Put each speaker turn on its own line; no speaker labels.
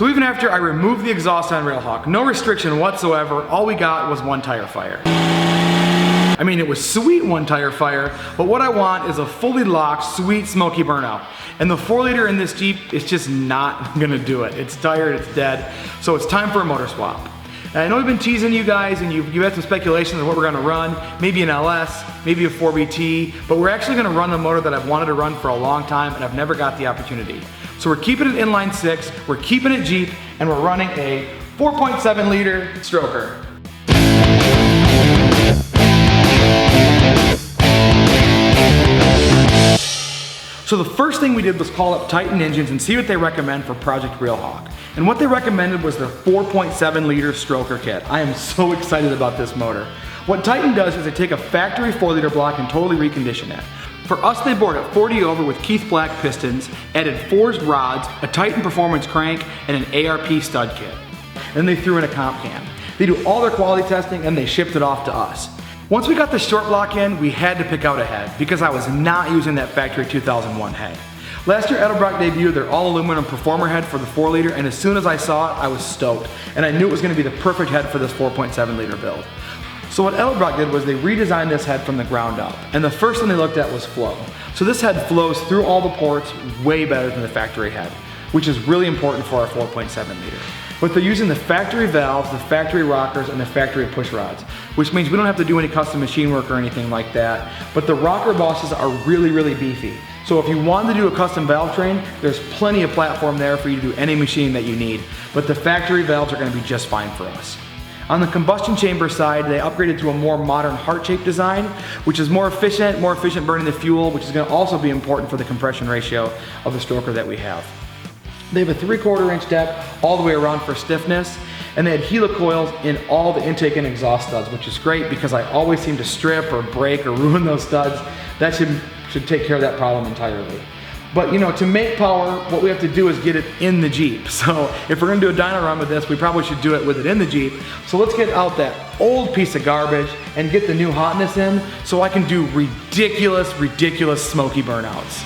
So even after I removed the exhaust on RealHawk, no restriction whatsoever, all we got was one tire fire. I mean, it was sweet one tire fire, but what I want is a fully locked, sweet, smoky burnout. And the 4-liter in this Jeep is just not gonna do it. It's tired, it's dead, so it's time for a motor swap. And I know we've been teasing you guys, and you had some speculation of what we're gonna run, maybe an LS, maybe a 4BT, but we're actually gonna run the motor that I've wanted to run for a long time, and I've never got the opportunity. So we're keeping it inline 6, we're keeping it Jeep, and we're running a 4.7 liter stroker. So the first thing we did was call up Titan Engines and see what they recommend for Project RealHawk. And what they recommended was their 4.7 liter stroker kit. I am so excited about this motor. What Titan does is they take a factory 4-liter block and totally recondition it. For us, they bored it 40 over with Keith Black pistons, added forged rods, a Titan Performance crank, and an ARP stud kit. Then they threw in a comp cam. They do all their quality testing and they shipped it off to us. Once we got the short block in, we had to pick out a head because I was not using that factory 2001 head. Last year, Edelbrock debuted their all aluminum Performer head for the 4-liter, and as soon as I saw it, I was stoked. And I knew it was gonna be the perfect head for this 4.7 liter build. So what Edelbrock did was they redesigned this head from the ground up. And the first thing they looked at was flow. So this head flows through all the ports way better than the factory head, which is really important for our 4.7 liter. But they're using the factory valves, the factory rockers, and the factory push rods, which means we don't have to do any custom machine work or anything like that. But the rocker bosses are really, really beefy. So if you want to do a custom valve train, there's plenty of platform there for you to do any machine that you need. But the factory valves are going to be just fine for us. On the combustion chamber side, they upgraded to a more modern heart-shaped design, which is more efficient burning the fuel, which is going to also be important for the compression ratio of the stroker that we have. They have a 3/4 inch depth all the way around for stiffness, and they had helicoils in all the intake and exhaust studs, which is great because I always seem to strip or break or ruin those studs. That should take care of that problem entirely. But you know, to make power, what we have to do is get it in the Jeep. So if we're gonna do a dyno run with this, we probably should do it with it in the Jeep. So let's get out that old piece of garbage and get the new hotness in so I can do ridiculous, ridiculous smoky burnouts.